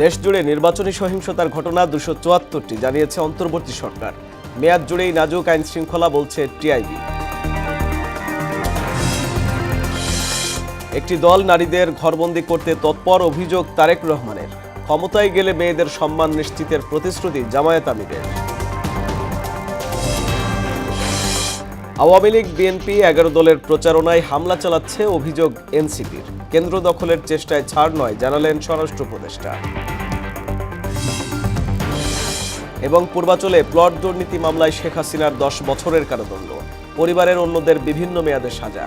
দেশজুড়ে নির্বাচনী সহিংসতার ঘটনা ২৭৪টি জানিয়েছে অন্তর্বর্তী সরকার। মেয়াদ জুড়েই নাজুক আইন শৃঙ্খলা বলছে টিআইবি। একটি দল নারীদের ঘরবন্দি করতে তৎপর, অভিযোগ তারেক রহমানের। ক্ষমতায় গেলে মেয়েদের সম্মান নিশ্চিতের প্রতিশ্রুতি জামায়াত আমিরের। আওয়ামী লীগ বিএনপি ১১ দলের প্রচারণায় হামলা চালাচ্ছে, অভিযোগ এনসিপির। কেন্দ্র দখলের চেষ্টায় ছাড় নয় জানালেন স্বরাষ্ট্র উপদেষ্টা। এবং পূর্বাচলে প্লট দুর্নীতি মামলায় শেখ হাসিনার ১০ বছরের কারাদণ্ড, পরিবারের অন্যদের বিভিন্ন মেয়াদে সাজা।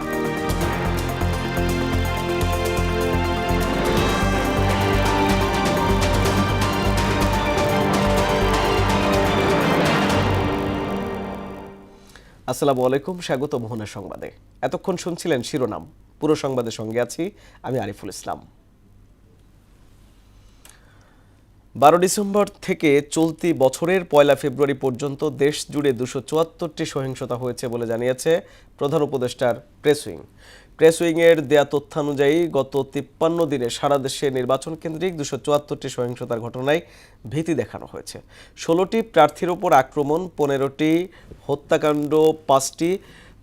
আসসালামু আলাইকুম, স্বাগত মোহনা সংবাদে। এতক্ষণ শুনছিলেন শিরোনাম, পুরো সংবাদের সঙ্গে আছি আমি আরিফুল ইসলাম। ১২ ডিসেম্বর থেকে চলতি বছরের ১ ফেব্রুয়ারি পর্যন্ত দেশ জুড়ে ২৭৪টি সহিংসতা হয়েছে বলে জানিয়েছে প্রধান উপদেষ্টার প্রেস উইং। প্রেস উইংয়ের দেয়া তথ্যানুযায়ী গত ৫৩ দিনে সারা দেশে নির্বাচন কেন্দ্রিক ২৭৪টি সহিংসতার ঘটনায় ভীতি দেখানো হয়েছে। ১৬টি প্রার্থীর ওপর আক্রমণ, ১৫টি হত্যাকাণ্ড, ৫টি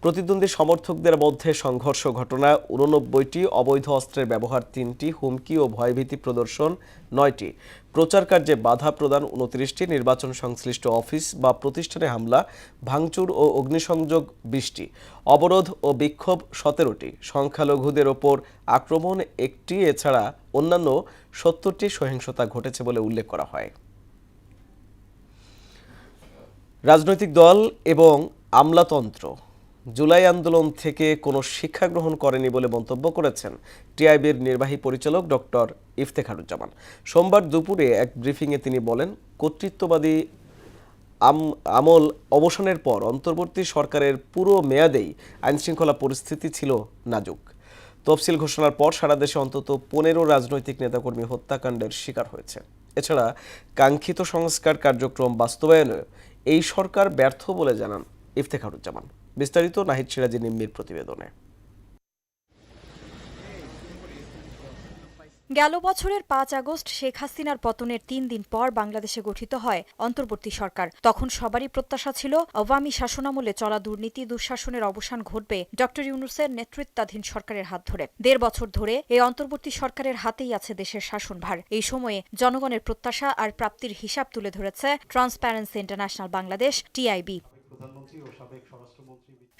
প্রতিদ্বন্দ্বী সমর্থকদের মধ্যে সংঘর্ষ ঘটনা, ৮৯টি অবৈধ অস্ত্রের ব্যবহার, ৩টি হুমকি ও ভয়ভীতি প্রদর্শন, ৯টি প্রচার কার্যে বাধা প্রদান, ২৯টি নির্বাচন সংশ্লিষ্ট অফিস বা প্রতিষ্ঠানে হামলা, ভাঙচুর ও অগ্নিসংযোগ ২০টি, অবরোধ ও বিক্ষোভ ১৭টি, সংখ্যালঘুদের ওপর আক্রমণ ১টি, এছাড়া অন্যান্য ৭০টি সহিংসতা ঘটেছে বলে উল্লেখ করা হয়। রাজনৈতিক দল এবং আমলাতন্ত্র জুলাই আন্দোলন থেকে কোনো শিক্ষা গ্রহণ করেনি বলে মন্তব্য করেছেন টিআইবির নির্বাহী পরিচালক ডক্টর ইফতেখারুজ্জামান। সোমবার দুপুরে এক ব্রিফিংয়ে তিনি বলেন, কর্তৃত্ববাদী আমল অবসানের পর অন্তর্বর্তী সরকারের পুরো মেয়াদেই আইনশৃঙ্খলা পরিস্থিতি ছিল নাজুক। তফসিল ঘোষণার পর সারা দেশে অন্তত ১৫ রাজনৈতিক নেতাকর্মী হত্যাকাণ্ডের শিকার হয়েছে। এছাড়া কাঙ্ক্ষিত সংস্কার কার্যক্রম বাস্তবায়নে এই সরকার ব্যর্থ বলে জানান ইফতেখারুজ্জামান। বিস্তারিত নাহিদ সিরাজি নিম্মির প্রতিবেদনে। গেল বছরের ৫ আগস্ট শেখ হাসিনার পতনের ৩ দিন পর বাংলাদেশে গঠিত হয় অন্তর্বর্তী সরকার। তখন সবারই প্রত্যাশা ছিল আওয়ামী শাসনামলে চলা দুর্নীতি দুঃশাসনের অবসান ঘটবে ডক্টর ইউনূসের নেতৃত্বাধীন সরকারের হাত ধরে। ১.৫ বছর ধরে এই অন্তর্বর্তী সরকারের হাতেই আছে দেশের শাসনভার। এই সময়ে জনগণের প্রত্যাশা আর প্রাপ্তির হিসাব তুলে ধরেছে ট্রান্সপারেন্সি ইন্টারন্যাশনাল বাংলাদেশ টিআইবি।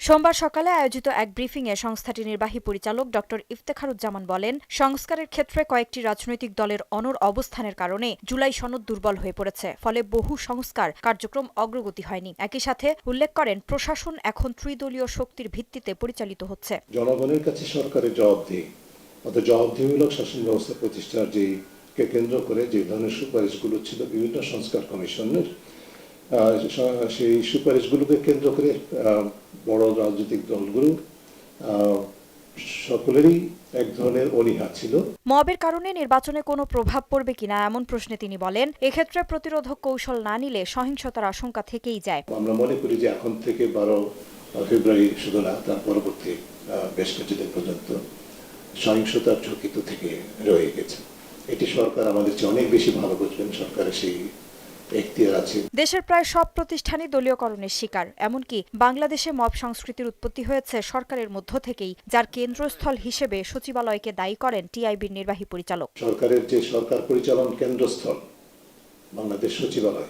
সোমবার সকালে আয়োজিত এক ব্রিফিংয়ে সংস্থাটির নির্বাহী পরিচালক ডক্টর ইফতেখারুজ্জামান বলেন, সংস্কারের ক্ষেত্রে কয়েকটি রাজনৈতিক দলের অনড় অবস্থানের কারণে জুলাই সনদ দুর্বল হয়ে পড়েছে, ফলে বহু সংস্কার কার্যক্রম অগ্রগতি হয়নি। একই সাথে উল্লেখ করেন, প্রশাসন এখন ত্রিদলীয় শক্তির ভিত্তিতে পরিচালিত হচ্ছে। জনগণের কাছে সরকারের জবাবদিহি, অর্থাৎ জবাবদিহিমূলক শাসন ব্যবস্থা প্রতিষ্ঠার কে কেন্দ্র করে যে ধরনের সুপারিশগুলো ছিল বিভিন্ন সংস্কার কমিশনের, সেই সুপারিশগুলোকে কেন্দ্র করে বড় রাজনৈতিক দলগুলো সকলেরই এক ধরনের অনীহা ছিল। মবের কারণে নির্বাচনে কোনো প্রভাব পড়বে কিনা এমন প্রশ্নে তিনি বলেন, এক্ষেত্রে প্রতিরোধক কৌশল না নিলে সহিংসতার আশঙ্কা থেকেই যায়। আমরা মনে করি যে এখন থেকে ১২ ফেব্রুয়ারি শুধু না, তার পরবর্তী বেশ কিছুদিন পর্যন্ত সহিংসতার ঝুঁকি তো থেকে রয়ে গেছে। এটি সরকার আমাদের চেয়ে অনেক বেশি ভালো বুঝবেন, সরকারের সেই দেশের প্রায় সব প্রতিষ্ঠানই দলীয়করণের শিকার। এমনকি বাংলাদেশে মব সংস্কৃতির উৎপত্তি হয়েছে সরকারের মধ্য থেকেই, যার কেন্দ্রস্থল হিসেবে সচিবালয়কে দায়ী করেন টিআইবির নির্বাহী পরিচালক। সরকারের যে সরকার পরিচালন কেন্দ্রস্থল বাংলাদেশ সচিবালয়,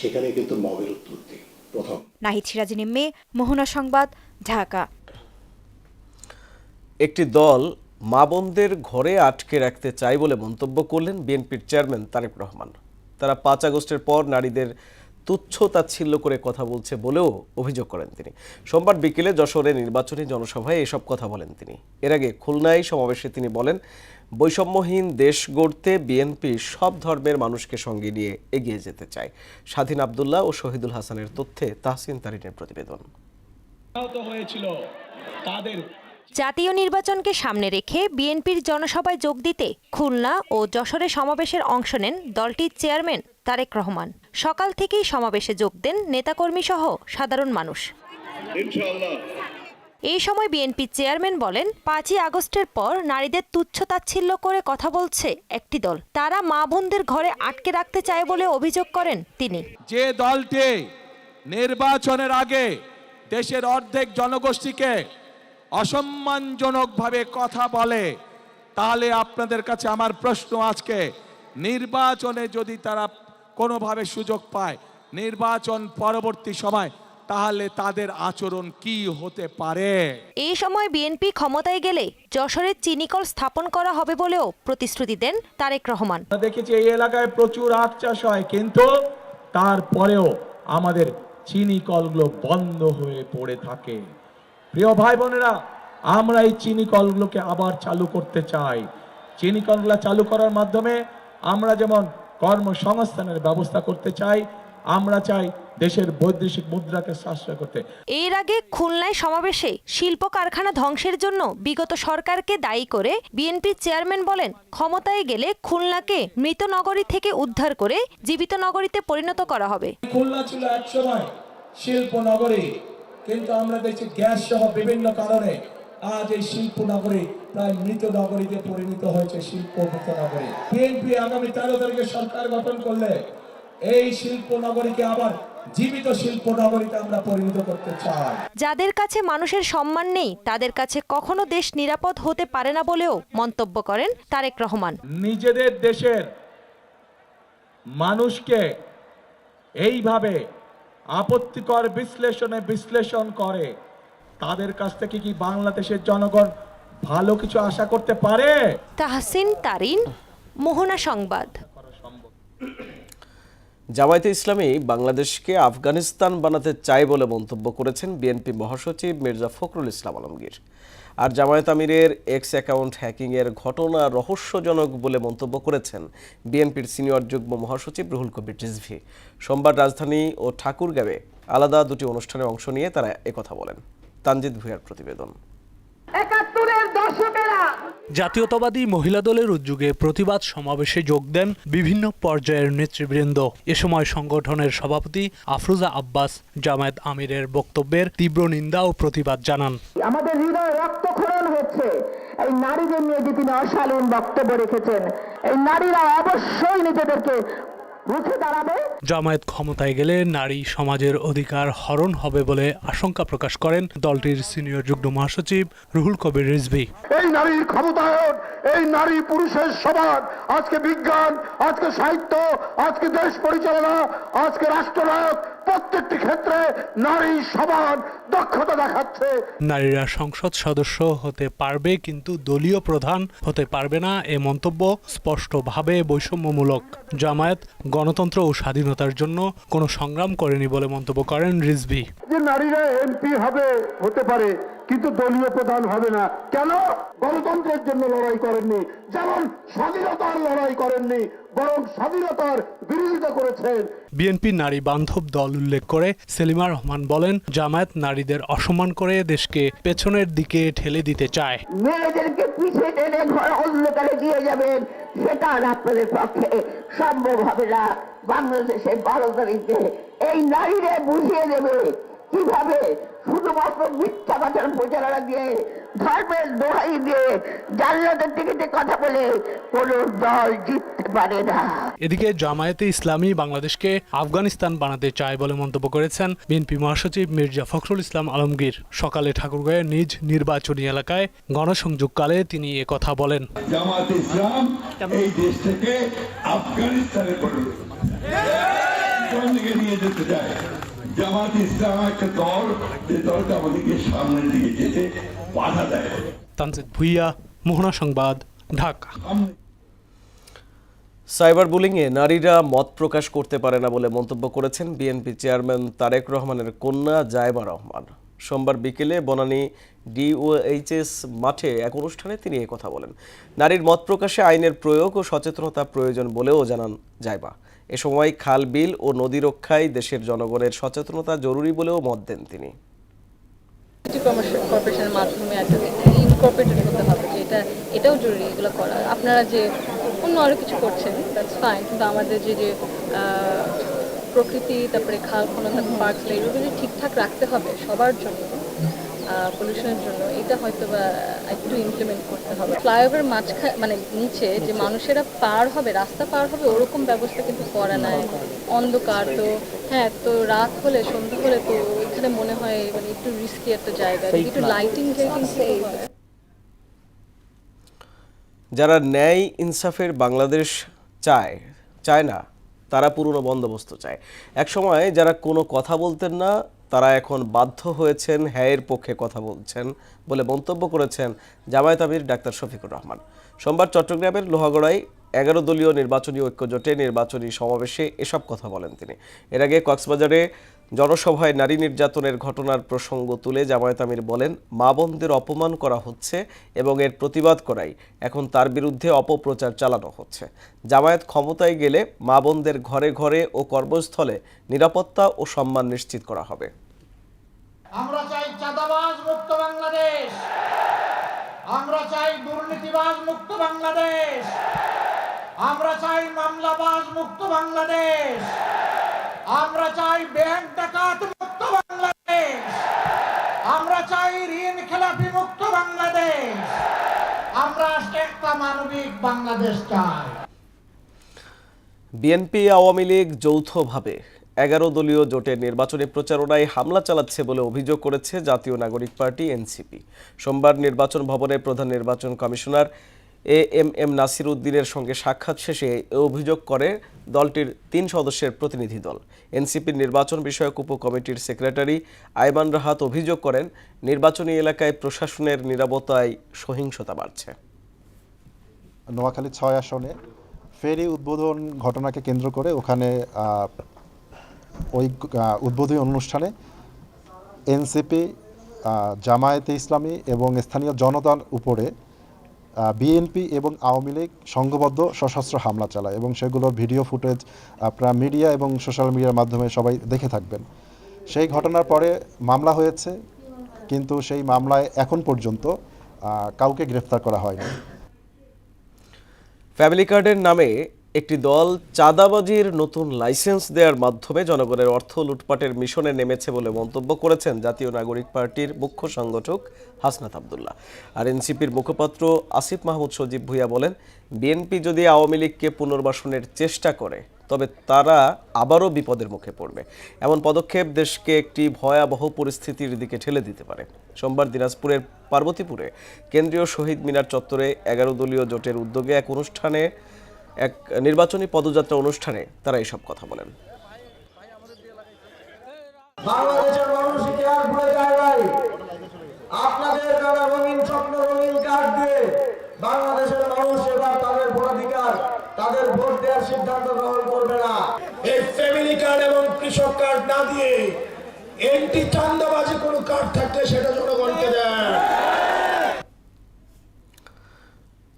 সেখানে কিন্তু মবের উৎপত্তি প্রথম। নাহিদ সিরাজি নিম্মি, মোহনা সংবাদ, ঢাকা। একটি দল মা বোনদের ঘরে আটকে রাখতে চায় বলে মন্তব্য করলেন বিএনপির চেয়ারম্যান তারেক রহমান। তারা ৫ আগস্টের পর নারীদের তুচ্ছ তাচ্ছিল্য করে কথা বলছে বলেও অভিযোগ করেন তিনি। সোমবার বিকেলে যশোরে নির্বাচনী জনসভায় এসব কথা বলেন তিনি। এর আগে খুলনায় সমাবেশে তিনি বলেন, বৈষম্যহীন দেশ গড়তে বিএনপি সব ধর্মের মানুষকে সঙ্গে নিয়ে এগিয়ে যেতে চায়। স্বাধীন আব্দুল্লাহ ও শহীদুল হাসানের তথ্যে তাহসিন তারিনের প্রতিবেদন। জাতীয় নির্বাচনকে সামনে রেখে বিএনপির জনসভায় যোগ দিতে খুলনা ও যশোরে সমাবেশের অংশ নেন দলটির চেয়ারম্যান তারেক রহমান। সকাল থেকেই সমাবেশে যোগ দেন নেতাকর্মী সহ সাধারণ মানুষ। এই সময় বিএনপি চেয়ারম্যান বলেন, 5ই আগস্টের পর নারীদের তুচ্ছ-তাচ্ছিল্য করে কথা বলছে একটি দল। তারা মা বোনদের ঘরে আটকে রাখতে চায় বলে অভিযোগ করেন তিনি। যে দলটি নির্বাচনের আগে দেশের অর্ধেক জনগোষ্ঠীকে অসম্মানজনকভাবে কথা বলে, তাহলে আপনাদের কাছে আমার প্রশ্ন আজকে, নির্বাচনে যদি তারা কোনোভাবে সুযোগ পায় নির্বাচন পরবর্তী সময়, তাহলে তাদের আচরণ কি হতে পারে? এই সময় বিএনপি ক্ষমতায় গেলে যশোরে চিনিকল স্থাপন করা হবে বলেও প্রতিশ্রুতি দেন তারেক রহমান। দেখেছি এই এলাকায় প্রচুর আখ চাষ হয়, কিন্তু তারপরেও আমাদের চিনি কলগুলো বন্ধ হয়ে পড়ে থাকে। প্রিয় ভাই বোনেরা, আমরা এই চিনি কলগুলোকে আবার চালু করতে চাই। চিনি কলগুলো চালু করার মাধ্যমে আমরা যেমন কর্মসংস্থানের ব্যবস্থা করতে চাই, আমরা চাই দেশের বৈদেশিক মুদ্রাকে সাশ্রয় করতে। এর আগে খুলনায় সমাবেশে শিল্প কারখানা ধ্বংসের জন্য বিগত সরকারকে দায়ী করে বিএনপি চেয়ারম্যান বলেন, ক্ষমতায় গেলে খুলনাকে মৃত নগরী থেকে উদ্ধার করে জীবিত নগরীতে পরিণত করা হবে। খুলনা ছিল একসময় শিল্প নগরী, কিন্তু আমরা দেখছি গ্যাস সহ বিভিন্ন কারণে আজ এই শিল্প নগরী প্রায় মৃত নগরীতে পরিণত হয়েছে। শিল্প মৃত নগরী। বিএনপি আগামী 13 তারিখে সরকার গঠন করলে এই শিল্প নগরীকে আবার জীবিত শিল্প নগরীতে আমরা পরিণত করতে চাই। যাদের কাছে মানুষের সম্মান নেই তাদের কাছে কখনো দেশ নিরাপদ হতে পারে না বলেও মন্তব্য করেন তারেক রহমান। নিজেদের দেশের মানুষকে এইভাবে আপত্তিকর বিশ্লেষণ করে, তাদের কাছ থেকে কি বাংলাদেশের জনগণ ভালো কিছু আশা করতে পারে? তাহসিন তারিন, মোহনা সংবাদ। জামায়াতে ইসলামী বাংলাদেশকে আফগানিস্তান বানাতে চায় বলে মন্তব্য করেছেন বিএনপি মহাসচিব মির্জা ফখরুল ইসলাম আলমগীর। আর জামায়াত আমিরের এক্স অ্যাকাউন্ট হ্যাকিংয়ের ঘটনা রহস্যজনক বলে মন্তব্য করেছেন বিএনপির সিনিয়র যুগ্ম মহাসচিব রুহুল কবির রিজভী। সোমবার রাজধানী ও ঠাকুরগাঁওয়ে আলাদা দুটি অনুষ্ঠানে অংশ নিয়ে তারা একথা বলেন। তানজিদ ভুঁইয়ার প্রতিবেদন। জাতীয়তাবাদী মহিলা দলের উদ্যোগে প্রতিবাদ সমাবেশে যোগ দেন বিভিন্ন পর্যায়ের নেতৃবৃন্দ। এ সময় সংগঠনের সভাপতি আফরোজা আব্বাস জামায়াত আমিরের বক্তব্যের তীব্র নিন্দা ও প্রতিবাদ জানান। আমাদের হৃদয়ে রক্তক্ষরণ হচ্ছে এই নারীদের নিয়ে যে তিনি অশালীন বক্তব্য রেখেছেন। এই নারীরা অবশ্যই নিজেদেরকে রুখে দাঁড়াবে। জামায়াত ক্ষমতায় গেলে নারী সমাজের অধিকার হরণ হবে বলে আশঙ্কা প্রকাশ করেন দলটির সিনিয়র যুগ্ম মহাসচিব রুহুল কবির রিজভী। এই নারীর ক্ষমতায়ন, এই নারী পুরুষের সমান, আজকে বিজ্ঞান, আজকে সাহিত্য, আজকে দেশ পরিচালনা, আজকে রাষ্ট্রনায়ক, প্রত্যেকটি ক্ষেত্রে নারী সমান দক্ষতা দেখাচ্ছে। নারীরা সংসদ সদস্য হতে পারবে কিন্তু দলীয় প্রধান হতে পারবে না, এ মন্তব্য স্পষ্টভাবে বৈষম্যমূলক। জামায়াত গণতন্ত্র ও স্বাধীনতার জন্য কোনো সংগ্রাম করেনি বলে মন্তব্য করেন রিজভী। যে নারীরা এমপি হতে পারে কিন্তু দলীয় প্রধান হবে না কেন? গণতন্ত্রের জন্য লড়াই করেননি, যেমন স্বাধীনতার লড়াই করেননি, বরং স্বাধীনতার বিরোধিতা করেছেন। বিএনপি নারী বান্ধব দল উল্লেখ করে সেলিমা রহমান বলেন, জামায়াত নারীদের অসম্মান করে দেশকে পেছনের দিকে ঠেলে দিতে চায়। মেয়েদেরকে পিছিয়ে টেনে ঘর অন্ধকারে দিয়ে যাবেন, সেটা আপনাদের পক্ষে সম্ভব হবে না। বাংলাদেশে 12 তারিখে এই নারীরা বুঝিয়ে দেবে কিভাবে শুধুমাত্র মিথ্যা কথার প্রচারণা দিয়ে, ধর্মের দোহাই দিয়ে, জান্নাতের টিকিটে কথা বলে কোন দল জিততে পারে না। এদিকে জামায়াতে ইসলামী বাংলাদেশকে আফগানিস্তান বানাতে চায় বলে মন্তব্য করেছেন বিএনপি মহাসচিব মির্জা ফখরুল ইসলাম আলমগীর। সকালে ঠাকুরগাঁওয়ের নিজ নির্বাচনী এলাকায় গণসংযোগকালে তিনি কথা বলেন। জামায়াতে ইসলাম এই দেশ থেকে আফগানিস্তানের পরিণতি নিয়ে যেতে চায়। জামায়াতে ইসলাম একটা দল, যে দলটা আমাদেরকে সামনের দিকে যেতে বাধা দেয়। তানজিদ ভুঁইয়া, মোহনা সংবাদ, ঢাকা। সাইবার বুলিংয়ে নারীরা মত প্রকাশ করতে পারে না বলে মন্তব্য করেছেন বিএনপি চেয়ারম্যান তারেক রহমানের কন্যা জায়েবা রহমান। সোমবার বিকেলে বনানী ডিওএইচএস মাঠে এক অনুষ্ঠানে তিনি কথা বলেন। নারীর মত প্রকাশে আইনের প্রয়োগ ও সচেতনতা প্রয়োজন বলেও জানান জায়েবা। এ সময় খাল, বিল ও নদী রক্ষায় দেশের জনগণের সচেতনতা জরুরি বলেও মত দেন তিনি। কর্পোরেশনের মাধ্যমে ইনকর্পোরেটেড হতে হবে, যে এটাও জরুরি এগুলো করা। আপনারা যে অন্য আরও কিছু করছেন দ্যাটস ফাইন, কিন্তু আমাদের যে প্রকৃতি, তারপরে খাল খনন, তারপরে পার্ক, এগুলো ঠিকঠাক রাখতে হবে সবার জন্য। পলিউশনের জন্য, এটা হয়তো বা একটু ইমপ্লিমেন্ট করতে হবে। ফ্লাইওভার মানে নিচে যে মানুষেরা পার হবে, রাস্তা পার হবে, ওরকম ব্যবস্থা কিন্তু করা নাই। অন্ধকার তো, হ্যাঁ, তো রাত হলে, সন্ধ্যা হলে তো এখানে মনে হয় মানে একটু রিস্কি একটা জায়গা, একটু লাইটিং সেভ হয়। যারা ন্যায় ইনসাফের বাংলাদেশ চায় না, তারা পুরনো বন্দোবস্ত চায়। একসময় যারা কোনো কথা বলতেন না, তারা এখন বাধ্য হয়েছেন হ্যায়ের পক্ষে কথা বলছেন বলে মন্তব্য করেছেন জামায়াত আমির ডাক্তার শফিকুর রহমান। সোমবার চট্টগ্রামের লোহাগড়ায় 11 দলীয় নির্বাচনী ঐক্যজোটে নির্বাচনী সমাবেশে এসব কথা বলেন তিনি। এর আগে কক্সবাজারে জনসভায় নারী নির্যাতনের ঘটনার প্রসঙ্গ তুলে জামায়াত আমির বলেন, মা বোনদের অপমান করা হচ্ছে এবং এর প্রতিবাদ করাই এখন তার বিরুদ্ধে অপপ্রচার চালানো হচ্ছে। জামায়াত ক্ষমতায় গেলে মা বোনদের ঘরে ঘরে ও কর্মস্থলে নিরাপত্তা ও সম্মান নিশ্চিত করা হবে। আমরা চাই চাঁদাবাজ মুক্ত বাংলাদেশ, আমরা চাই দুর্নীতিবাজ মুক্ত বাংলাদেশ, আমরা চাই মামলাবাজ মুক্ত বাংলাদেশ, আমরা চাই ব্যাংক ডাকাত মুক্ত বাংলাদেশ, আমরা চাই ঋণ খেলাপি মুক্ত বাংলাদেশ, আমরা একটা মানবিক বাংলাদেশ চাই। বিএনপি আওয়ামী লীগ যৌথভাবে 11 দলীয় জোটের নির্বাচনী প্রচারণায় হামলা চালাচ্ছে বলে অভিযোগ করেছে জাতীয় নাগরিক পার্টি এনসিপি। সোমবার নির্বাচন ভবনে প্রধান নির্বাচন কমিশনার এএমএম নাসির উদ্দিনের সঙ্গে সাক্ষাৎ শেষে এ অভিযোগ করে দলটির 3 সদস্যের প্রতিনিধি দল। এনসিপির নির্বাচন বিষয়ক উপকমিটির সেক্রেটারি আইমান রাহাত অভিযোগ করেন, নির্বাচনী এলাকায় প্রশাসনের নিরাপত্তায় সহিংসতা বাড়ছে। নোয়াখালী 6 আসনে ফেরি উদ্বোধন ঘটনাকে কেন্দ্র করে ওখানে ওই উদ্বোধনী অনুষ্ঠানে এনসিপি, জামায়াতে ইসলামী এবং স্থানীয় জনতার উপরে বিএনপি এবং আওয়ামী লীগ সংঘবদ্ধ সশস্ত্র হামলা চালায় এবং সেগুলোর ভিডিও ফুটেজ আপনারা মিডিয়া এবং সোশ্যাল মিডিয়ার মাধ্যমে সবাই দেখে থাকবেন। সেই ঘটনার পরে মামলা হয়েছে, কিন্তু সেই মামলায় এখন পর্যন্ত কাউকে গ্রেফতার করা হয়নি। ফ্যামিলি কার্ডের নামে একটি দল চাঁদাবাজির নতুন লাইসেন্স দেওয়ার মাধ্যমে জনগণের অর্থ লুটপাটের মিশনে নেমেছে বলে মন্তব্য করেছেন জাতীয় নাগরিক পার্টির মুখ্য সংগঠক হাসনাত আব্দুল্লাহ। আর এনসিপির মুখপাত্র আসিফ মাহমুদ সজীব ভুঁইয়া বলেন, বিএনপি যদি আওয়ামী লীগকে পুনর্বাসনের চেষ্টা করে তবে তারা আবারও বিপদের মুখে পড়বে। এমন পদক্ষেপ দেশকে একটি ভয়াবহ পরিস্থিতির দিকে ঠেলে দিতে পারে। সোমবার দিনাজপুরের পার্বতীপুরে কেন্দ্রীয় শহীদ মিনার চত্বরে 11 দলীয় জোটের উদ্যোগে এক নির্বাচনী পদযাত্রা অনুষ্ঠানে তারা এসব কথা বলেন। বাংলাদেশের মানুষ ইতিহাস ভুলে যায় নাই। আপনাদের যারা রঙিন স্বপ্ন, রঙিন কার্ড দিয়ে বাংলাদেশের মানুষ এবার তাদের ভোটাধিকার, তাদের ভোট দেওয়ার সিদ্ধান্ত গ্রহণ করবে না। এই ফ্যামিলি কার্ড এবং কৃষক কার্ড না দিয়ে এন্টি চাঁদাবাজি কোনো কার্ড থাকলে সেটা জনগণকে দেন।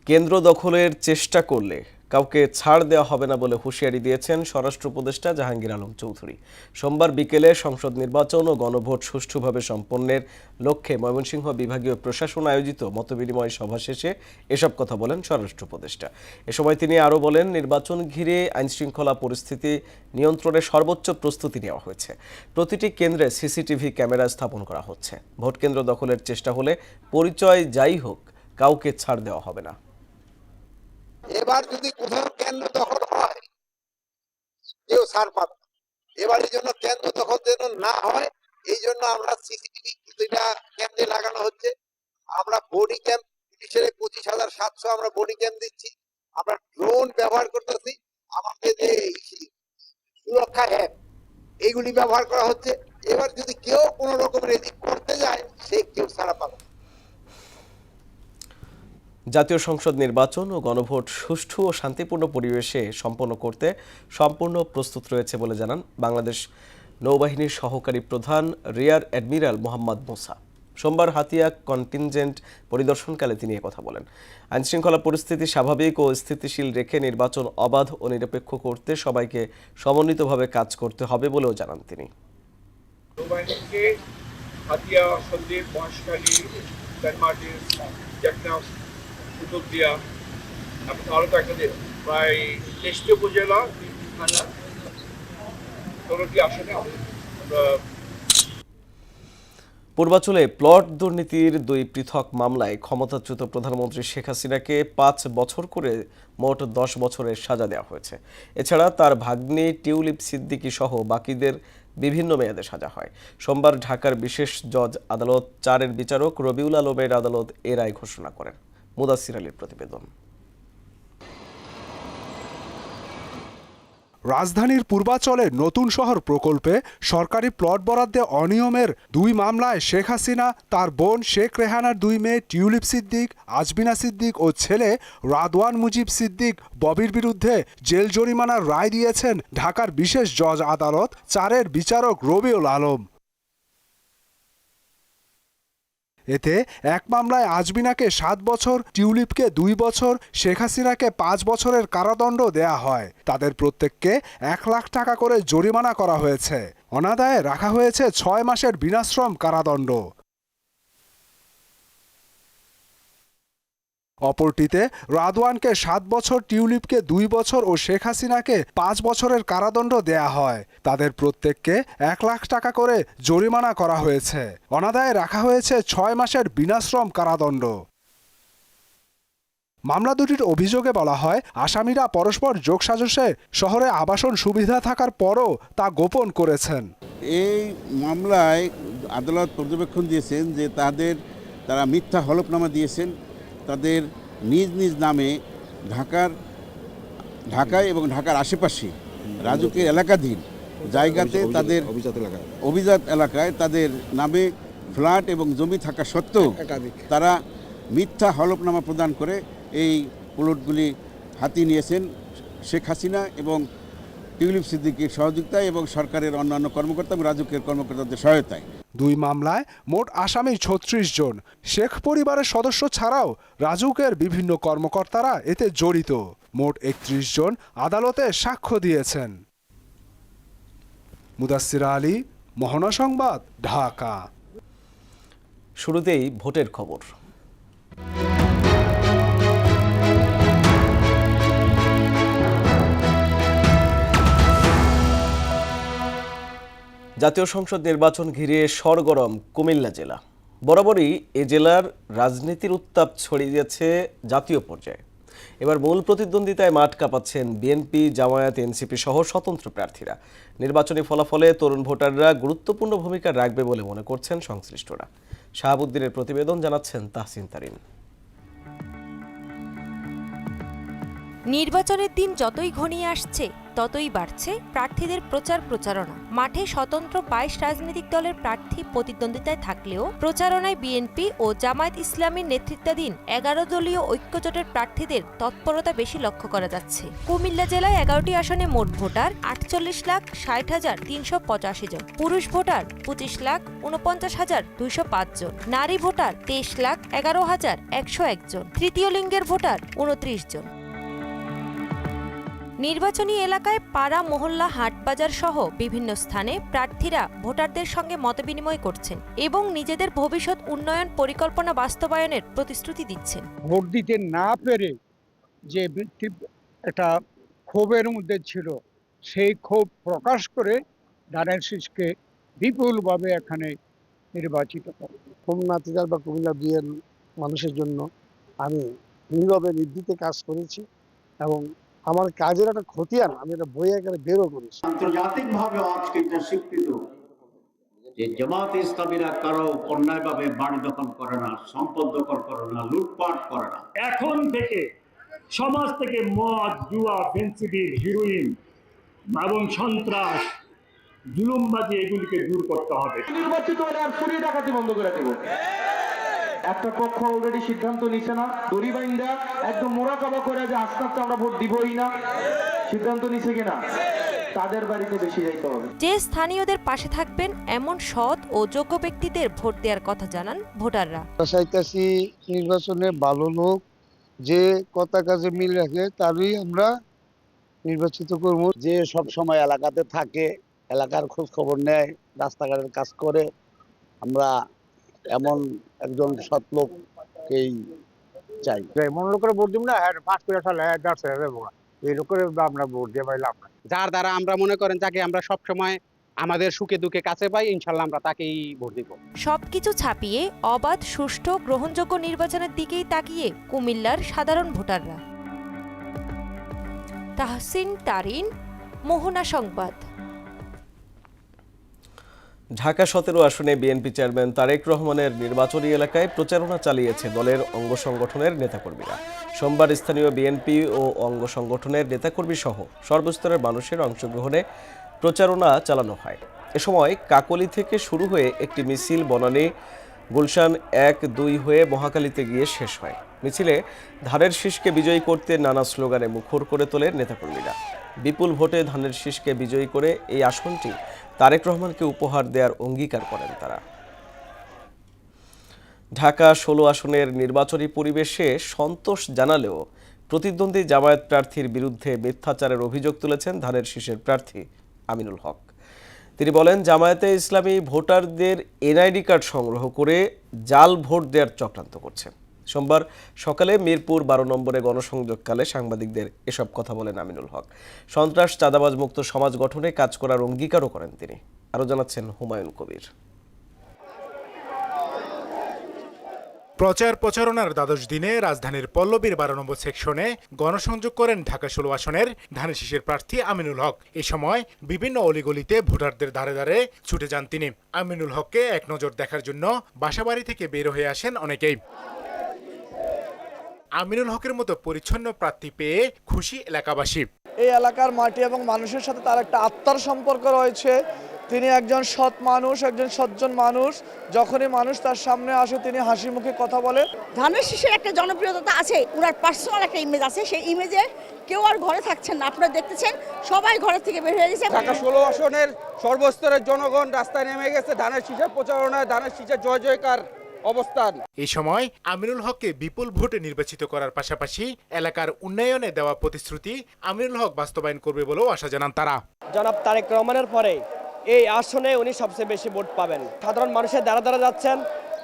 কেন্দ্র দখলের চেষ্টা করলে কাউকে ছাড় দেওয়া হবে না বলে হুঁশিয়ারি দিয়েছেন স্বরাষ্ট্র উপদেষ্টা জাহাঙ্গীর আলম চৌধুরী। সোমবার বিকেলে সংসদ নির্বাচন ও গণভোট সুষ্ঠুভাবে সম্পন্নের লক্ষ্যে ময়মনসিংহ বিভাগীয় প্রশাসন আয়োজিত মতবিনিময় সভা শেষে এসব কথা বলেন স্বরাষ্ট্র উপদেষ্টা। এ সময় তিনি আরও বলেন, নির্বাচন ঘিরে আইনশৃঙ্খলা পরিস্থিতি নিয়ন্ত্রণে সর্বোচ্চ প্রস্তুতি নেওয়া হয়েছে। প্রতিটি কেন্দ্রে সিসিটিভি ক্যামেরা স্থাপন করা হচ্ছে। ভোট কেন্দ্র দখলের চেষ্টা হলে পরিচয় যাই হোক, কাউকে ছাড় দেওয়া হবে না। এবার যদি কোথাও কেন্দ্র দখল হয় কেউ ছাড় পাবে। এবার এই জন্য কেন্দ্র দখল যেন না হয়, এই জন্য আমরা সিসিটিভি কিছুটা কেন্দ্রে লাগানো হচ্ছে। আমরা বডি ক্যাম্প পুলিশের 25,700 আমরা বডি ক্যাম্প দিচ্ছি। আমরা ড্রোন ব্যবহার করতেছি। আমাদের যে সুরক্ষা অ্যাপ এইগুলি ব্যবহার করা হচ্ছে। এবার যদি কেউ কোনো রকমের এদিক করতে যায়, সে কেউ ছাড়া পাবে। জাতীয় সংসদ নির্বাচন ও গণভোট সুষ্ঠু ও শান্তিপূর্ণ পরিবেশে সম্পন্ন করতে সম্পূর্ণ প্রস্তুত রয়েছে বলে জানান বাংলাদেশ নৌবাহিনীর সহকারী প্রধান রিয়ার অ্যাডমিরাল মোহাম্মদ মুসা। সোমবার হাতিয়া কন্টিনজেন্ট পরিদর্শনকালে তিনি কথা বলেন। আইনশৃঙ্খলা পরিস্থিতি স্বাভাবিক ও স্থিতিশীল রেখে নির্বাচন অবাধ ও নিরপেক্ষ করতে সবাইকে সমন্বিতভাবে কাজ করতে হবে বলেও জানান তিনি। নৌবাহিনীকে হাতিয়া, সন্দ্বীপ, মহেশখালী, কুতুবদিয়া এবং আরো কয়েকটা প্রায় 23টি উপজেলা, 3টি থানা, 16টি আসনে আমরা পূর্বাঞ্চলে প্লট দুর্নীতির 2 পৃথক মামলায় ক্ষমতাচ্যুত প্রধানমন্ত্রী শেখ হাসিনাকে 5 বছর করে মোট 10 বছরের সাজা দেওয়া হয়েছে। এছাড়া তার ভাগ্নি টিউলিপ সিদ্দিকী সহ বাকিদের বিভিন্ন মেয়াদে সাজা হয়। সোমবার ঢাকার বিশেষ জজ আদালত 4-এর বিচারক রবিউল আলমের আদালত এ রায় ঘোষণা করেন। মুদাসসির আলীর প্রতিবেদন। রাজধানীর পূর্বাঞ্চলের নতুন শহর প্রকল্পে সরকারি প্লট বরাদ্দে অনিয়মের 2 মামলায় শেখ হাসিনা, তার বোন শেখ রেহানার 2 মেয়ে টিউলিপ সিদ্দিক, আজমিনা সিদ্দিক ও ছেলে রাদওয়ান মুজিব সিদ্দিক ববির বিরুদ্ধে জেল জরিমানার রায় দিয়েছেন ঢাকার বিশেষ জজ আদালত 4-এর বিচারক রবিউল আলম। এতে এক মামলায় আজমিনাকে 7 বছর, টিউলিপকে 2 বছর, শেখ হাসিনাকে 5 বছরের কারাদণ্ড দেয়া হয়। তাদের প্রত্যেককে 1 লাখ টাকা করে জরিমানা করা হয়েছে। অনাদায়ে রাখা হয়েছে 6 মাসের বিনাশ্রম কারাদণ্ড। অপরটিতে রাদওয়ানকে 7 বছর, টিউলিপকে 2 বছর ও শেখ হাসিনাকে 5 বছরের কারাদণ্ড দেয়া হয়। তাদের প্রত্যেককে 1 লাখ টাকা করে জরিমানা করা হয়েছে। অনাদায়ে রাখা হয়েছে 6 মাসের বিনাশ্রম কারাদণ্ড। মামলা দুটির অভিযোগে বলা হয়, আসামিরা পরস্পর যোগসাজশে শহরে আবাসন সুবিধা থাকার পরও তা গোপন করেছেন। এই মামলায় আদালত পর্যবেক্ষণ দিয়েছেন যে তারা মিথ্যা হলফনামা দিয়েছেন। তাদের নিজ নিজ নামে ঢাকায় এবং ঢাকার আশেপাশে রাজুকের এলাকাধীন জায়গাতে তাদের অভিজাত এলাকায় তাদের নামে ফ্ল্যাট এবং জমি থাকা সত্ত্বেও তারা মিথ্যা হলফনামা প্রদান করে এই প্লটগুলি হাতিয়ে নিয়েছেন শেখ হাসিনা এবং টিউলিপ সিদ্দিকীর সহযোগিতায় এবং সরকারের অন্যান্য কর্মকর্তা এবং রাজুকের কর্মকর্তাদের সহায়তায়। 2 মামলায় মোট আসামি 36 জন। শেখ পরিবারের সদস্য ছাড়াও রাজুকের বিভিন্ন কর্মকর্তারা এতে জড়িত। মোট 31 জন আদালতে সাক্ষ্য দিয়েছেন। মুদাসসির আলী, মোহনা সংবাদ, ঢাকা। শুরুতেই ভোটের খবর। জাতীয় সংসদ নির্বাচন ঘিরে সরগরম কুমিল্লা জেলা। বরাবরই এ জেলার রাজনীতির উত্তাপ ছড়িয়েছে জাতীয় পর্যায়ে। এবার মূল প্রতিদ্বন্দ্বিতায় মাঠ কাঁপাচ্ছেন বিএনপি, জামায়াত, এনসিপি সহ স্বতন্ত্র প্রার্থীরা। নির্বাচনী ফলাফলে তরুণ ভোটাররা গুরুত্বপূর্ণ ভূমিকা রাখবে বলে মনে করছেন সংশ্লিষ্টরা। শাহাবুদ্দিনের প্রতিবেদন, জানাচ্ছেন তাহসিন তারিন। নির্বাচনের দিন যতই ঘনিয়ে আসছে ততই বাড়ছে প্রার্থীদের প্রচারণা। মাঠে স্বতন্ত্র 22 রাজনৈতিক দলের প্রার্থী প্রতিদ্বন্দ্বিতায় থাকলেও প্রচারণায় বিএনপি ও জামায়াত ইসলামীর নেতৃত্বাধীন 11 দলীয় ঐক্যজোটের প্রার্থীদের তৎপরতা বেশি লক্ষ্য করা যাচ্ছে। কুমিল্লা জেলায় 11টি আসনে মোট ভোটার 48,60,385 জন, পুরুষ ভোটার 25,49,205 জন, নারী ভোটার 23,11,101 জন, তৃতীয় লিঙ্গের ভোটার 29 জন। নির্বাচনী এলাকায় পাড়া, মহল্লা, হাটবাজার সহ বিভিন্ন স্থানে প্রার্থীরা ভোটারদের সঙ্গে মতবিনিময় করছেন এবং নিজেদের ভবিষ্যৎ উন্নয়ন পরিকল্পনা বাস্তবায়নের প্রতিশ্রুতি দিচ্ছেন। ভোট দিতে না পেরে যে একটা ক্ষোভের মধ্যে ছিল, সেই ক্ষোভ প্রকাশ করে ধানের শীষকে বিপুলভাবে এখানে নির্বাচিত করে। খুলনা তিতাস বা কুমিল্লা দুইয়ের মানুষের জন্য আমি নীরবে নির্ভীতে কাজ করেছি এবং আমার কাজের একটা খতিয়ান আমি একটা বই আকারে বেরও করেছি। আন্তর্জাতিকভাবে আজকে এটা স্বীকৃত যে জামাত ইসলামীরা কারো অন্যায়ভাবে বাড়ি দখল করে না, সম্পদ দখল করে না, লুটপাট করে না। এখন থেকে সমাজ থেকে মদ, জুয়া, ফেন্সিডিল, হিরোইন এবং সন্ত্রাস, জুলুমবাজি এগুলিকে দূর করতে হবে। নির্বাচিত হলে আর চুরি ডাকাতি বন্ধ করে দেব। একটা পক্ষ অলরেডি সিদ্ধান্ত নিছে না, দড়ি বাইন্দা একদম মোরাকাবা করে যে আস্তে আস্তে আমরা ভোট দিবই না, সিদ্ধান্ত নিছে কিনা তাদের বাড়িতে বেশি যাইতে হবে। যে স্থানীয়দের পাশে থাকবেন এমন সৎ ও যোগ্য ব্যক্তিদের ভোট দেওয়ার কথা জানান ভোটাররা। চাইতাছি নির্বাচনে ভালো লোক যে কথা কাজে মিল রাখে তারই আমরা নির্বাচিত করব। যে সব সময় এলাকাতে থাকে, এলাকার খোঁজ খবর নেয়, রাস্তাঘাটের কাজ করে, আমরা এমন একজন সৎ লোককেই চাই। এমন লোকের ভোট দিব না, পাঁচ করে সালে এই লোকের আমরা ভোট দিয়ে পাইলাম না। যার দ্বারা আমরা মনে করেন যাকে আমরা সব সময় আমাদের সুখে দুঃখে কাছে পাই, ইনশাল্লাহ আমরা তাকেই ভোট দিব। সবকিছু ছাপিয়ে অবাধ, সুষ্ঠু, গ্রহণযোগ্য নির্বাচনের দিকেই তাকিয়ে কুমিল্লার সাধারণ ভোটাররা। তাহসিন তারিন, মোহনা সংবাদ। ঢাকা 17 আসনে বিএনপি চেয়ারম্যান তারেক রহমানের নির্বাচনী এলাকায় প্রচারণা চালিয়েছে দলের অঙ্গ সংগঠনের নেতাকর্মীরা। সোমবার স্থানীয় বিএনপি ও অঙ্গ সংগঠনের নেতাকর্মী সহ সর্বস্তরের মানুষের অংশগ্রহণে প্রচারণা চালানো হয়। এ সময় কাকলী থেকে শুরু হয়ে একটি মিছিল বনানী, গুলশান 1-2 হয়ে মহাখালীতে গিয়ে শেষ হয়। মিছিলে ধানের শীষকে বিজয়ী করতে নানা স্লোগানে মুখর করে তোলেন নেতাকর্মীরা। বিপুল ভোটে ধানের শীষকে বিজয়ী করে এই আসনটি তারেক রহমানকে উপহার দেওয়ার অঙ্গীকার করেন তারা। ঢাকা 16 আসনের নির্বাচনী পরিবেশে সন্তোষ জানালেও প্রতিদ্বন্দ্বী জামায়াত প্রার্থীর বিরুদ্ধে মিথ্যাচারের অভিযোগ তুলেছেন ধানের শীষের প্রার্থী আমিনুল হক। তিনি বলেন, জামায়াতে ইসলামী ভোটারদের এনআইডি কার্ড সংগ্রহ করে জাল ভোট দেওয়ার চক্রান্ত করছে। সোমবার সকালে মিরপুর 12 নম্বরে গণসংযোগকালে সাংবাদিকদের এসব কথা বলেন আমিনুল হক। সন্ত্রাস, চাঁদাবাজ মুক্ত সমাজ গঠনে কাজ করার অঙ্গীকারও করেন তিনি। আরও জানাচ্ছেন হুমায়ুন কবির। প্রচারণার দ্বাদশ দিনে রাজধানীর পল্লবীর 12 নম্বর সেকশনে গণসংযোগ করেন ঢাকা 16 আসনের ধানের শীষের প্রার্থী আমিনুল হক। এ সময় বিভিন্ন অলিগলিতে ভোটারদের ধারে ধারে ছুটে যান তিনি। আমিনুল হককে এক নজর দেখার জন্য বাসাবাড়ি থেকে বের হয়ে আসেন অনেকেই। আমিনুল হকের মতো পরিচ্ছন্ন প্রার্থী পেয়ে খুশি এলাকাবাসী। এই এলাকার মাটি এবং মানুষের সাথে তার একটা আত্মার সম্পর্ক রয়েছে। তিনি একজন সৎ মানুষ, একজন সজ্জন মানুষ। যখনই মানুষ তার সামনে আসে তিনি হাসি মুখে কথা বলে। ধানের শীষের একটা জনপ্রিয়তা আছে, ওনার পার্সোনাল একটা ইমেজ আছে। সেই ইমেজে কেউ আর ঘরে থাকছেন না, আপনারা দেখতেছেন সবাই ঘরের থেকে বের হয়ে গেছে। ঢাকা 16 আসনের সর্বস্তরের জনগণ রাস্তায় নেমে গেছে ধানের শীষের প্রচারণায়, ধানের শীষের জয় জয়কার অবস্থান। এই সময় আমিনুল হককে বিপুল ভোটে নির্বাচিত করার পাশাপাশি এলাকার উন্নয়নে দেওয়া প্রতিশ্রুতি আমিনুল হক বাস্তবায়ন করবে বলেও আশা জানান তারা। জনাব তারেক রহমানের পরে এই আসনে উনি সবচেয়ে বেশি ভোট পাবেন। সাধারণ মানুষের দ্বারা দ্বারা যাচ্ছেন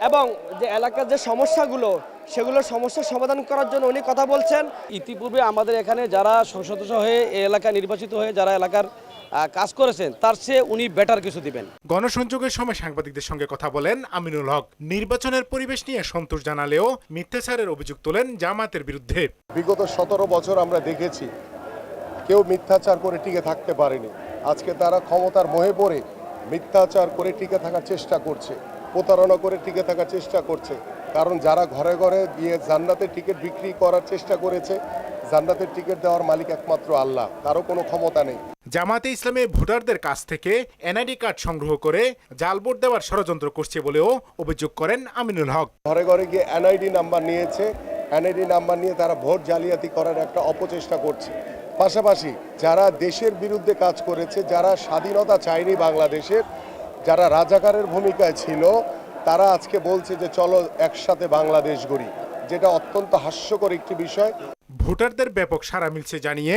এবং যে এলাকার যে সমস্যাগুলো সেগুলোর সমস্যার সমাধান করার জন্য উনি কথা বলছেন। ইতিপূর্বে আমাদের এখানে যারা সংসদ সদস্য হয়ে এই এলাকায় নির্বাচিত হয়ে যারা এলাকার কাজ করেছেন তার চেয়ে উনি বেটার কিছু দিবেন। গণসংযোগের সময় সাংবাদিকদের সঙ্গে কথা বলেন আমিনুল হক। নির্বাচনের পরিবেশ নিয়ে সন্তোষ জানালেও মিথ্যাচারের অভিযোগ তোলেন জামায়াতের বিরুদ্ধে। বিগত 17 বছর আমরা দেখেছি কেউ মিথ্যাচার করে টিকে থাকতে পারেনি। আজকে তারা ক্ষমতার মোহে পড়ে মিথ্যাচার করে টিকে থাকার চেষ্টা করছে, প্রতারণা করে টিকে থাকার চেষ্টা করছে। কারণ যারা ঘরে ঘরে গিয়ে জান্নাতের টিকিট বিক্রি করার চেষ্টা করেছে, জান্নাতের টিকিট দেওয়ার মালিক একমাত্র আল্লাহ, কারো কোনো ক্ষমতা নেই। জামায়াতে ইসলামী ভোটারদের কাছ থেকে এনআইডি কার্ড সংগ্রহ করে জাল ভোট দেওয়ার ষড়যন্ত্র করছে বলেও অভিযোগ করেন আমিনুল হক। ঘরে ঘরে গিয়ে এনআইডি নাম্বার নিয়েছে, এনআইডি নাম্বার নিয়ে তারা ভোট জালিয়াতি করার একটা অপচেষ্টা করছে। পাশাপাশি যারা দেশের বিরুদ্ধে কাজ করেছে, যারা স্বাধীনতা চায়নি বাংলাদেশের, যারা রাজাকারের ভূমিকায় ছিল, তারা আজকে বলছে যে চলো একসাথে বাংলাদেশ গড়ি, যেটা অত্যন্ত হাস্যকর একটি বিষয়। ভোটারদের ব্যাপক সাড়া মিলছে জানিয়ে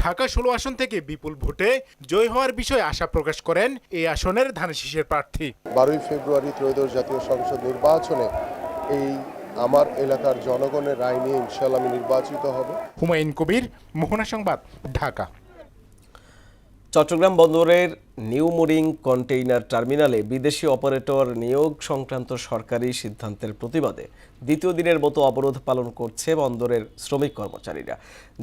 ঢাকা 16 আসন থেকে বিপুল ভোটে জয় হওয়ার বিষয়ে আশা প্রকাশ করেন এই আসনের ধানের শীষের প্রার্থী। 12 ফেব্রুয়ারি ত্রয়োদশ জাতীয় সংসদ নির্বাচনে এই আমার এলাকার জনগণের রায় নিয়ে ইনশাআল্লাহ আমি নির্বাচিত হব। হুমায়ুন কবির, মোহনা সংবাদ, ঢাকা। চট্টগ্রাম বন্দরের নিউ মোরিং কন্টেইনার টার্মিনালে বিদেশি অপারেটর নিয়োগ সংক্রান্ত সরকারি সিদ্ধান্তের প্রতিবাদে দ্বিতীয় দিনের মতো অবরোধ পালন করছে বন্দরের শ্রমিক কর্মচারীরা।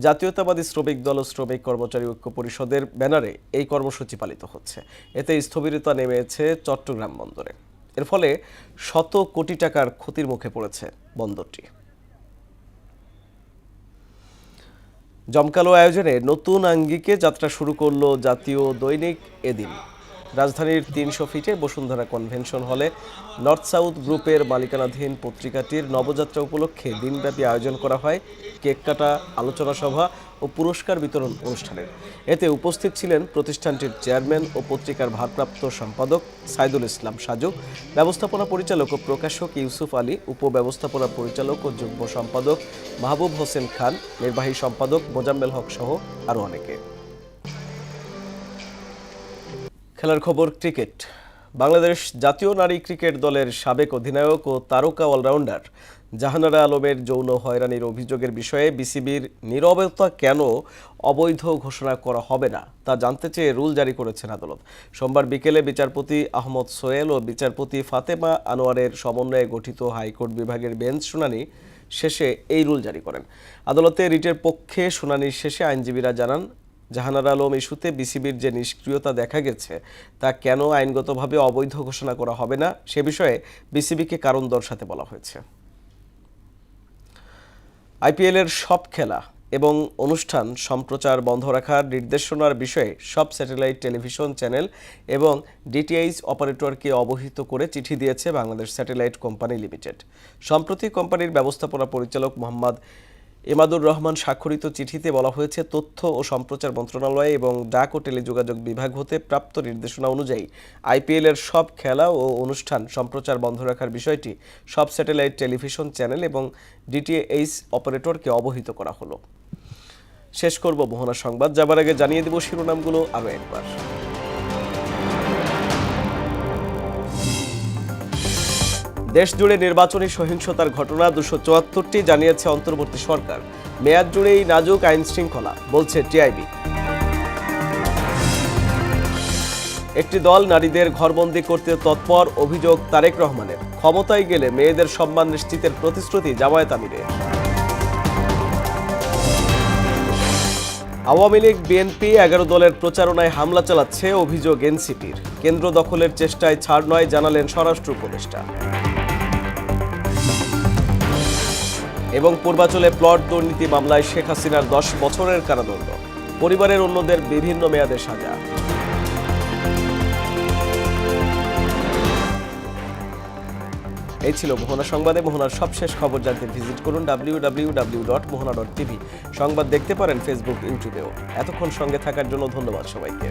জাতীয়তাবাদী শ্রমিক দল ও শ্রমিক কর্মচারী ঐক্য পরিষদের ব্যানারে এই কর্মসূচি পালিত হচ্ছে। এতে স্থবিরতা নেমেছে চট্টগ্রাম বন্দরে। এর ফলে শত কোটি টাকার ক্ষতির মুখে পড়েছে বন্দরটি। জমকালো আয়োজনে নতুন আঙ্গিকে যাত্রা শুরু করল জাতীয় দৈনিক এদিন। রাজধানীর 300 ফিটে বসুন্ধরা কনভেনশন হলে নর্থ সাউথ গ্রুপের মালিকানাধীন পত্রিকাটির নবযাত্রা উপলক্ষে দিনব্যাপী আয়োজন করা হয় কেক কাটা, আলোচনা সভা ও পুরস্কার বিতরণ অনুষ্ঠানের। এতে উপস্থিত ছিলেন প্রতিষ্ঠানটির চেয়ারম্যান ও পত্রিকার ভারপ্রাপ্ত সম্পাদক সাইদুল ইসলাম সাজু, ব্যবস্থাপনা পরিচালক ও প্রকাশক ইউসুফ আলী, উপব্যবস্থাপনা পরিচালক ও যুগ্ম সম্পাদক মাহবুব হোসেন খান, নির্বাহী সম্পাদক মোজাম্মেল হক সহ আরও অনেকে। খেলার খবর ক্রিকেট। বাংলাদেশ জাতীয় নারী ক্রিকেট দলের সাবেক অধিনায়ক ও তারকা অলরাউন্ডার জাহানারা আলমের যৌন হয়রানির অভিযোগের বিষয়ে বিসিবির নীরবতা কেন অবৈধ ঘোষণা করা হবে না তা জানতে চেয়ে রুল জারি করেছেন আদালত। সোমবার বিকেলে বিচারপতি আহমদ সোহেল ও বিচারপতি ফাতেমা আনোয়ারের সমন্বয়ে গঠিত হাইকোর্ট বিভাগের বেঞ্চ শুনানি শেষে এই রুল জারি করেন। আদালতে রিটের পক্ষে শুনানির শেষে আইনজীবীরা জানান, জাহানারা আলম ইস্যুতে বিসিবির যে নিষ্ক্রিয়তা দেখা গেছে তা কেন আইনগতভাবে অবৈধ ঘোষণা করা হবে না সে বিষয়ে বিসিবিকে কারণ দর্শাতে বলা হয়েছে। আইপিএলের সব খেলা এবং অনুষ্ঠান সম্প্রচার বন্ধ রাখার নির্দেশনার বিষয়ে সব স্যাটেলাইট টেলিভিশন চ্যানেল এবং ডিটিএইচ অপারেটরকে অবহিত করে চিঠি দিয়েছে বাংলাদেশ স্যাটেলাইট কোম্পানি লিমিটেড। সম্প্রতি কোম্পানির ব্যবস্থাপনা পরিচালক মোহাম্মদ এমাদুর রহমান স্বাক্ষরিত চিঠিতে বলা হয়েছে, তথ্য ও সম্প্রচার মন্ত্রণালয় এবং ডাক ও টেলিযোগাযোগ বিভাগ হতে প্রাপ্ত নির্দেশনা অনুযায়ী আইপিএলের সব খেলা ও অনুষ্ঠান সম্প্রচার বন্ধ রাখার বিষয়টি সব স্যাটেলাইট টেলিভিশন চ্যানেল এবং ডিটিএইচ অপারেটরকে অবহিত করা হলো। শেষ করব মোহনা সংবাদ, যাবার আগে জানিয়ে দেব শিরোনামগুলো আরও একবার। দেশ জুড়ে নির্বাচনী সহিংসতার ঘটনা 274টি জানিয়েছে অন্তর্বর্তী সরকার। মেয়াদ জুড়েই নাজুক আইন শৃঙ্খলা বলছে টিআইবি। একটি দল নারীদের ঘরবন্দি করতে তৎপর, অভিযোগ তারেক রহমানের। ক্ষমতায় গেলে মেয়েদের সম্মান নিশ্চিতের প্রতিশ্রুতি জামায়াত আমিরের। আওয়ামী লীগ বিএনপি 11 দলের প্রচারণায় হামলা চালাচ্ছে, অভিযোগ এনসিপির। কেন্দ্র দখলের চেষ্টায় ছাড় নয় জানালেন স্বরাষ্ট্র উপদেষ্টা। এবং পূর্বাঞ্চলে প্লট দুর্নীতি মামলায় শেখ হাসিনার 10 বছরের কারাদণ্ড, পরিবারের অন্যদের বিভিন্ন মেয়াদে সাজা। এই ছিল মোহনা সংবাদে। মোহনার সবশেষ খবর জানতে ভিজিট করুন www.mohana.tv। সংবাদ দেখতে পারেন ফেসবুক, ইউটিউবেও। এতক্ষণ সঙ্গে থাকার জন্য ধন্যবাদ সবাইকে।